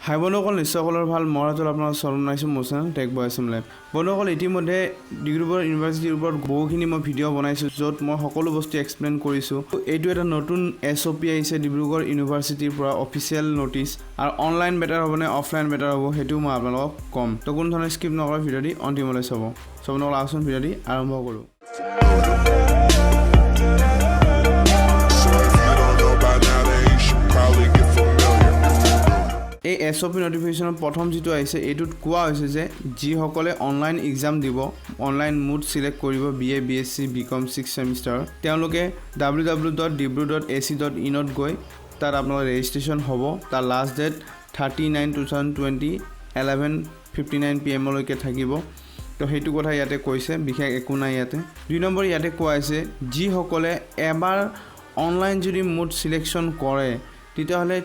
হাই বন্ধুসকল নিশ্চয়সকলৰ ভাল মৰাজল আপোনাৰ চৰণ নাইছোঁ মোৰ চেনেল টেকবয় আছাম লাইভ। বন্ধুসকল ইতিমধ্যে ডিব্ৰুগড় ইউনিভাৰ্চিটিৰ ওপৰত বহুখিনি মই ভিডিঅ' বনাইছোঁ য'ত মই সকলো বস্তু এক্সপ্লেইন কৰিছোঁ। এইটো এটা নতুন SOP আহিছে ডিব্ৰুগড় ইউনিভাৰ্চিটিৰ পৰা অফিচিয়েল নটিচ আৰু অনলাইন বেটাৰ হ'ব নে অফলাইন বেটাৰ হ'ব সেইটো মই আপোনালোকক ক'ম। তো কোনো ধৰণৰ স্কিপ নকৰি ভিডিঅ'টি অন্তিমলৈ চাব। আপোনালোকক আহকচোন ভিডিঅ'টি আৰম্ভ কৰোঁ। এই SOP নটিফিকেশ্যনৰ প্ৰথম যিটো আহিছে এইটোত কোৱা হৈছে যে যিসকলে অনলাইন এক্সাম দিব অনলাইন মোড সিলেক্ট কৰিব BA B.Sc B.Com 6 সেমিষ্টাৰ তেওঁলোকে www.dibru.ac.in ত গৈ তাত আপোনালোকৰ ৰেজিষ্ট্ৰেশ্যন হ'ব। তাৰ লাষ্ট ডেট 30/9/2020 11:59 PM লৈকে থাকিব। তো সেইটো কথা ইয়াতে কৈছে, বিশেষ একো নাই ইয়াতে। 2 নম্বৰ ইয়াতে কোৱা হৈছে যিসকলে এবাৰ অনলাইন যদি মোড সিলেকশ্যন কৰে তেতিয়াহ'লে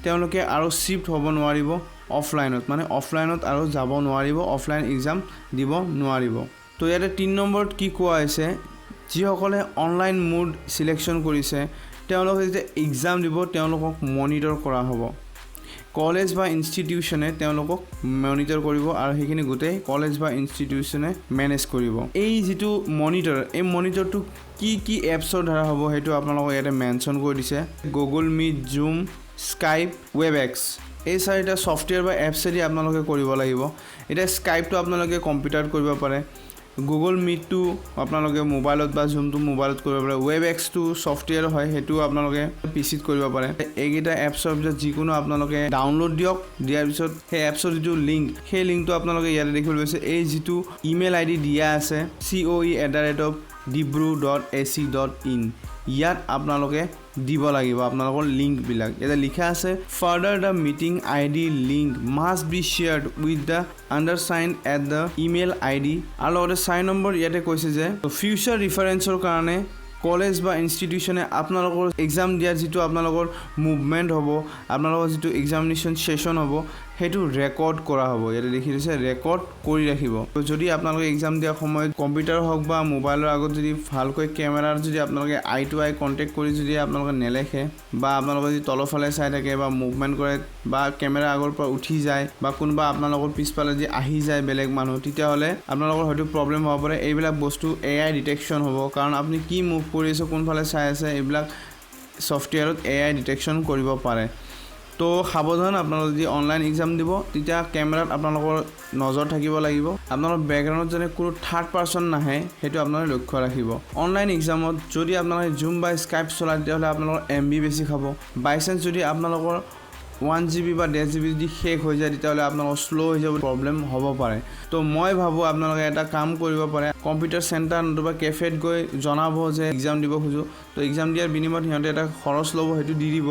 তেওঁলোকে আৰু শিফট হ'ব নোৱাৰিব অফলাইনত, মানে অফলাইনত আৰু যাব নোৱাৰিব, অফলাইন এক্সাম দিব নোৱাৰিব। তো ইয়াতে 3 নম্বৰত কি কোৱা হৈছে যিসকলে অনলাইন মোড সিলেকশ্যন কৰিছে তেওঁলোকে যেতিয়া এক্সাম দিব তেওঁলোকক মনিটৰ কৰা হ'ব। কলেজ বা ইনষ্টিটিউশ্যনে তেওঁলোকক মনিটৰ কৰিব আৰু সেইখিনি গোটেই কলেজ বা ইনষ্টিটিউশ্যনে মেনেজ কৰিব। এই যিটো মনিটৰ এই মনিটৰটো কি এপছৰ দ্বাৰা হ'ব সেইটো আপোনালোকক ইয়াতে মেনশ্যন কৰি দিছে। গুগল মিট, জুম, স্কাইপ, ৱেবএক্স এই চাৰিটা ছফ্টৱেৰ বা এপছেদি আপোনালোকে কৰিব লাগিব। এতিয়া স্কাইপটো আপোনালোকে কম্পিউটাৰত কৰিব পাৰে, গুগল মিটটো আপোনালোকে মোবাইলত বা জুমটো মোবাইলত কৰিব পাৰে, ৱেবএক্সটো ছফ্টৱেৰ হয় সেইটো আপোনালোকে PCত কৰিব পাৰে। এইকেইটা এপছৰ ভিতৰত যিকোনো আপোনালোকে ডাউনলোড দিয়ক, দিয়াৰ পিছত সেই এপছৰ যিটো লিংক সেই লিংকটো আপোনালোকে ইয়াতে দেখিবলৈ পাইছে। এই যিটো ইমেইল ID দিয়া আছে coe@dibru.ac.in ইয়াত আপোনালোকে দিব লাগিব আপোনালোকৰ লিংকবিলাক। ইয়াতে লিখা আছে further the meeting ID link must be shared with the undersigned at the email ID। আৰু লগতে 4 নম্বৰ ইয়াতে কৈছে যে ফিউচাৰ ৰিফাৰেঞ্চৰ কাৰণে কলেজ বা ইনষ্টিটিউশ্যনে আপোনালোকৰ এক্সাম দিয়াৰ যিটো আপোনালোকৰ মুভমেণ্ট হ'ব, আপোনালোকৰ যিটো এক্সামিনেশ্যন ছেশ্যন হ'ব সেইটো ৰেকৰ্ড কৰা হ'ব। ইয়াতে দেখি দিছে ৰেকৰ্ড কৰি ৰাখিব। যদি আপোনালোকে এক্সাম দিয়াৰ সময়ত কম্পিউটাৰ হওক বা মোবাইলৰ আগত যদি ভালকৈ কেমেৰাৰ যদি আপোনালোকে আই টু আই কণ্টেক্ট কৰি যদি আপোনালোকে নেলেখে বা আপোনালোকে যদি তলফালে চাই থাকে বা মুভমেণ্ট কৰে বা কেমেৰা আগৰ পৰা উঠি যায় বা কোনোবা আপোনালোকৰ পিছফালে যদি আহি যায় বেলেগ মানুহ তেতিয়াহ'লে আপোনালোকৰ হয়তো প্ৰব্লেম হ'ব পাৰে। এইবিলাক বস্তু AI ডিটেকশ্যন হ'ব, কাৰণ আপুনি কি মুভ কৰি আছে কোনফালে চাই আছে এইবিলাক ছফ্টৱেৰত AI ডিটেকশ্যন কৰিব পাৰে। তো সাৱধান, আপোনালোকে যদি অনলাইন এক্সাম দিব তেতিয়া কেমেৰাত আপোনালোকৰ নজৰ থাকিব লাগিব। আপোনালোকৰ বেকগ্ৰাউণ্ডত যেনে কোনো থাৰ্ড পাৰ্চন নাহে সেইটো আপোনালোকে লক্ষ্য ৰাখিব। অনলাইন এক্সামত যদি আপোনালোকে জুম বা স্কাইপ চলায় তেতিয়াহ'লে আপোনালোকৰ MB বেছি খাব। বাই চান্স যদি আপোনালোকৰ 1 GB বা 1.5 GB যদি শেষ হৈ যায় তেতিয়াহ'লে আপোনালোকৰ শ্ল' হৈ যাব, প্ৰব্লেম হ'ব পাৰে। তো মই ভাবোঁ আপোনালোকে এটা কাম কৰিব পাৰে, কম্পিউটাৰ চেণ্টাৰ নতুবা কেফেত গৈ জনাব যে এক্সাম দিব খোজোঁ। তো এক্সাম দিয়াৰ বিনিময়ত সিহঁতে এটা খৰচ ল'ব, সেইটো দি দিব,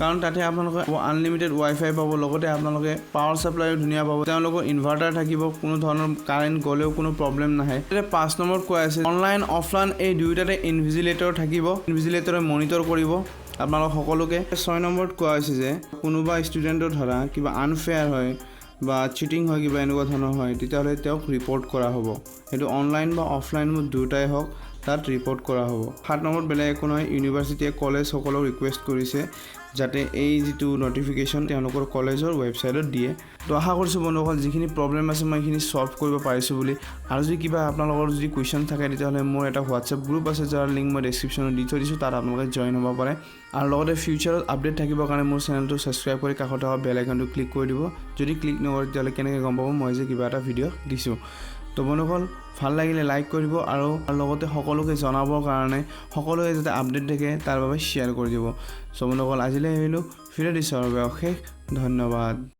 কাৰণ তাতে আপোনালোকে আনলিমিটেড ৱাইফাই পাব, লগতে আপোনালোকে পাৱাৰ ছাপ্লাইও ধুনীয়া পাব, তেওঁলোকৰ ইনভাৰ্টাৰ থাকিব, কোনো ধৰণৰ কাৰেণ্ট গ'লেও কোনো প্ৰব্লেম নাহে। এতিয়া 5 নম্বৰত কোৱা আছে অনলাইন অফলাইন এই দুয়োটাতে ইনভিজিলেটৰ থাকিব, ইনভিজিলেটৰে মনিটৰ কৰিব আপোনালোক সকলোকে। 6 নম্বৰত কোৱা হৈছে যে কোনোবা ষ্টুডেণ্টৰ ধৰা কিবা আনফেয়াৰ হয় বা চিটিং হয়, কিবা এনেকুৱা ধৰণৰ হয় তেতিয়াহ'লে তেওঁক ৰিপৰ্ট কৰা হ'ব। সেইটো অনলাইন বা অফলাইন দুয়োটাই হওক তাত ৰিপৰ্ট কৰা হ'ব। 7 নম্বৰত বেলেগ একো নহয়, ইউনিভাৰ্চিটিয়ে কলেজসকলক ৰিকুৱেষ্ট কৰিছে যাতে এই যিটো নটিফিকেশ্যন তেওঁলোকৰ কলেজৰ ৱেবছাইটত দিয়ে। তো আশা কৰিছোঁ বন্ধুসকল যিখিনি প্ৰব্লেম আছে মই এইখিনি ছল্ভ কৰিব পাৰিছোঁ বুলি। আৰু যদি কিবা আপোনালোকৰ যদি কুৱেশ্যন থাকে তেতিয়াহ'লে মোৰ এটা হোৱাটছএপ গ্ৰুপ আছে যাৰ লিংক মই ডেছক্ৰিপশ্যনত দি থৈ দিছোঁ, তাত আপোনালোকে জইন হ'ব পাৰে। আৰু লগতে ফিউচাৰত আপডেট থাকিবৰ কাৰণে মোৰ চেনেলটো ছাবস্ক্ৰাইব কৰি কাষত থকা বেল আইকনটো ক্লিক কৰি দিব। যদি ক্লিক নকৰে তেতিয়াহ'লে কেনেকৈ গম পাব মই যে কিবা এটা ভিডিঅ' দিছোঁ। তো বন্ধুসকল ভাল লাগিলে লাইক কৰিব আৰু লগতে সকলোকে জনাবৰ কাৰণে সকলোৱে যাতে আপডেট থাকে তাৰ বাবে শ্বেয়াৰ কৰি দিব। চ' বন্ধুসকল আজিলৈ আহিলোঁ, ফিৰে দিছোঁ আৰু অশেষ ধন্যবাদ।